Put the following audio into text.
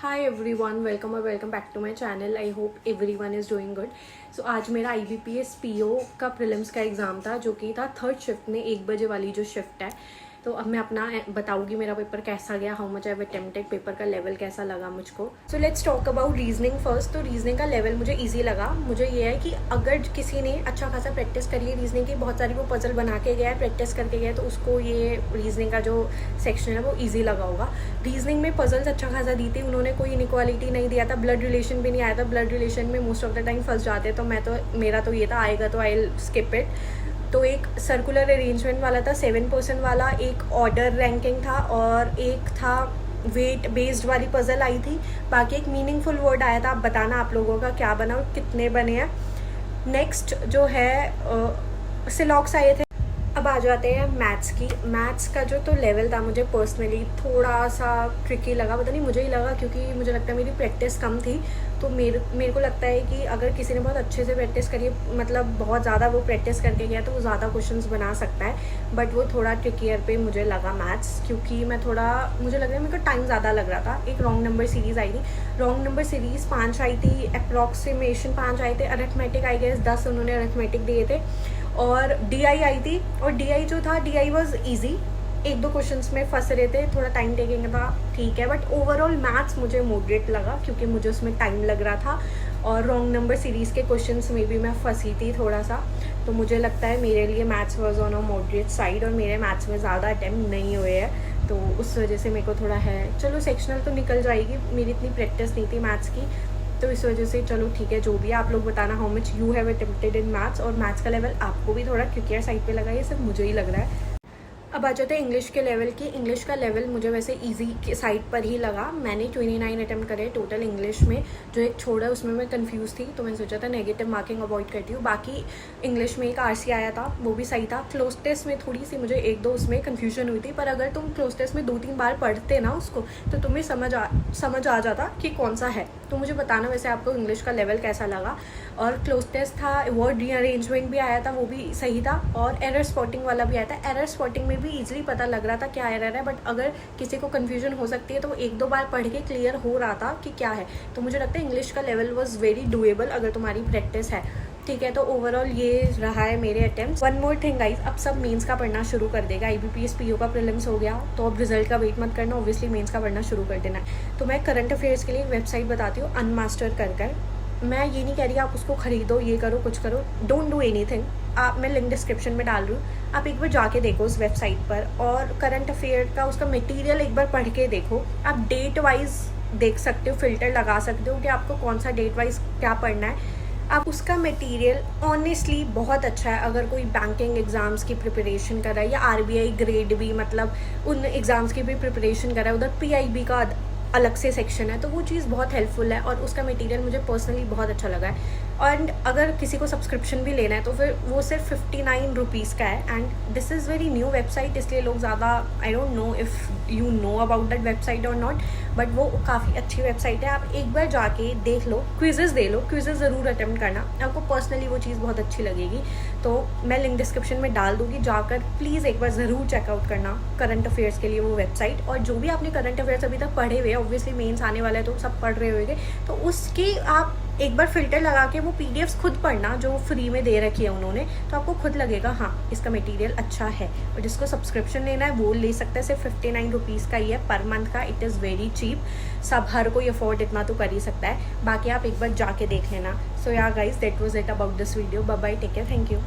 हाय everyone, welcome और welcome back to my channel. I hope everyone is doing good. So आज मेरा IBPS PO का prelims का exam था, जो कि था थर्ड शिफ्ट में 1 बजे वाली जो शिफ्ट है। तो अब मैं अपना बताऊंगी मेरा पेपर कैसा गया, how much I attempted, paper का लेवल कैसा लगा मुझको। So let's talk about reasoning first. तो रीजनिंग का लेवल मुझे ईजी लगा। मुझे ये है कि अगर किसी ने अच्छा खासा प्रैक्टिस करी है रीजनिंग की, बहुत सारी वो पजल बना के गया है, प्रैक्टिस करके गया है, तो उसको ये रीजनिंग का जो सेक्शन है वो ईजी लगा होगा। रीजनिंग में पजल्स अच्छा खासा दी थी उन्होंने, कोई इनइक्वालिटी नहीं दिया था, ब्लड रिलेशन भी नहीं आया था। ब्लड रिलेशन में मोस्ट ऑफ द टाइम फंस जाते हैं, तो मेरा तो ये था आएगा तो आई विल स्किप इट। तो एक सर्कुलर अरेंजमेंट वाला था 7% वाला, एक ऑर्डर रैंकिंग था और एक था वेट बेस्ड वाली पजल आई थी। बाकी एक मीनिंगफुल वर्ड आया था। आप बताना आप लोगों का क्या बना और कितने बने हैं। नेक्स्ट जो है सिलॉक्स आए थे। अब आ जाते हैं मैथ्स की। मैथ्स का जो तो लेवल था मुझे पर्सनली थोड़ा सा ट्रिकी लगा, पता नहीं मुझे ही लगा, क्योंकि मुझे लगता है मेरी प्रैक्टिस कम थी। तो मेरे को लगता है कि अगर किसी ने बहुत अच्छे से प्रैक्टिस करी है, मतलब बहुत ज़्यादा वो प्रैक्टिस करके गया, तो वो ज़्यादा क्वेश्चंस बना सकता है। बट वो थोड़ा ट्रिकियर पे मुझे लगा मैथ्स, क्योंकि मुझे लग रहा है मेरे को टाइम ज़्यादा लग रहा था। एक रॉन्ग नंबर सीरीज़ आई थी, रॉन्ग नंबर सीरीज़ 5 आई थी, अप्रॉक्सीमेशन 5 आए थे, अरिथमेटिक आई गेस 10 उन्होंने अरिथमेटिक दिए थे, और DI आई थी। और DI जो था, DI वॉज ईजी। 1-2 क्वेश्चंस में फंस रहे थे, थोड़ा टाइम टेकिंग था, ठीक है। बट ओवरऑल मैथ्स मुझे मॉडरेट लगा, क्योंकि मुझे उसमें टाइम लग रहा था और रॉन्ग नंबर सीरीज़ के क्वेश्चंस में भी मैं फंसी थी थोड़ा सा। तो मुझे लगता है मेरे लिए maths was on a moderate side, और मेरे मैथ्स में ज़्यादा अटैम्प्ट नहीं हुए हैं, तो उस वजह से मेरे को थोड़ा है। चलो सेक्शनल तो निकल जाएगी, मेरी इतनी प्रैक्टिस नहीं थी मैथ्स की, तो इस वजह से चलो ठीक है, जो भी है। आप लोग बताना how much you have attempted in maths, और मैथ्स का लेवल आपको भी थोड़ा ट्रिकियर साइड पे लगा, ये सिर्फ मुझे ही लग रहा है। अब आ जाते हैं इंग्लिश के लेवल की। इंग्लिश का लेवल मुझे वैसे इजी के साइड पर ही लगा। मैंने 29 अटैम्प्ट करे टोटल इंग्लिश में, जो एक छोड़ा उसमें मैं कंफ्यूज थी, तो मैंने सोचा था नेगेटिव मार्किंग अवॉइड करती हूँ। बाकी इंग्लिश में एक RC आया था, वो भी सही था। क्लोज टेस्ट में थोड़ी सी मुझे 1-2 उसमें कन्फ्यूजन हुई थी, पर अगर तुम क्लोज टेस्ट में 2-3 बार पढ़ते ना उसको, तो तुम्हें समझ आ जाता कि कौन सा है। तो मुझे बताना वैसे आपको इंग्लिश का लेवल कैसा लगा। और क्लोज टेस्ट था, वर्ड रीअरेंजमेंट भी आया था, वो भी सही था, और एरर स्पॉटिंग वाला भी आया था। एरर स्पॉटिंग में भी ईजिली पता लग रहा था क्या एरर है, बट अगर किसी को कन्फ्यूजन हो सकती है तो वो 1-2 बार पढ़ के क्लियर हो रहा था कि क्या है। तो मुझे लगता है इंग्लिश का लेवल वॉज वेरी डूएबल अगर तुम्हारी प्रैक्टिस है, ठीक है। तो ओवरऑल ये रहा है मेरे attempt. One more thing guys, अब सब मेंस का पढ़ना शुरू कर देगा। IBPS PO का प्रीलिम्स हो गया, तो अब रिजल्ट का वेट मत करना, ऑब्वियसली मेंस का पढ़ना शुरू कर देना है। तो मैं करंट अफेयर्स के लिए एक वेबसाइट बताती हूँ, अनमास्टर कर। मैं ये नहीं कह रही आप उसको खरीदो, ये करो, कुछ करो, डोंट डू एनीथिंग। मैं लिंक डिस्क्रिप्शन में डाल रही हूँ, आप एक बार जाके देखो उस वेबसाइट पर, और करंट अफेयर का उसका मटेरियल एक बार पढ़ के देखो। आप डेट वाइज देख सकते हो, फिल्टर लगा सकते हो कि आपको कौन सा डेट वाइज क्या पढ़ना है। आप उसका मटेरियल ऑनेस्टली बहुत अच्छा है। अगर कोई बैंकिंग एग्ज़ाम्स की प्रिपरेशन कर रहा है, या RBI ग्रेड भी, मतलब उन एग्ज़ाम्स की भी प्रिपरेशन कर रहा है, उधर PIB का अलग से सेक्शन है, तो वो चीज़ बहुत हेल्पफुल है, और उसका मटेरियल मुझे पर्सनली बहुत अच्छा लगा है। एंड अगर किसी को सब्सक्रिप्शन भी लेना है तो फिर वो सिर्फ 59 रुपीज़ का है। And this is very new website, इसलिए लोग ज़्यादा, I don't know if you know about that website और नॉट, बट वो काफ़ी अच्छी वेबसाइट है। आप एक बार जाके देख लो, क्विज़ेज़ दे लो, क्विज़ेज़ ज़रूर अटेम्प्ट करना, आपको पर्सनली वो चीज़ बहुत अच्छी लगेगी। तो मैं लिंक डिस्क्रिप्शन में डाल दूँगी, जाकर प्लीज़ एक बार ज़रूर चेकआउट करना करंट अफेयर्स के लिए वो वेबसाइट। और जो भी आपने करंट अफेयर्स अभी तक पढ़े हुए, ऑब्वियसली मेंस आने वाला है तो सब पढ़ रहे होंगे, तो उसकी आप एक बार फिल्टर लगा के वो PDFs खुद पढ़ना, जो फ्री में दे रखी है उन्होंने, तो आपको खुद लगेगा हाँ इसका मटेरियल अच्छा है। और जिसको सब्सक्रिप्शन लेना है वो ले सकता है, सिर्फ 59 रुपीज़ का ही है पर मंथ का। इट इज़ वेरी चीप, सब हर कोई अफोर्ड इतना तो कर ही सकता है। बाकी आप एक बार जाके देख लेना। So yeah guys, that was it about this video. Bye bye, take care, thank you.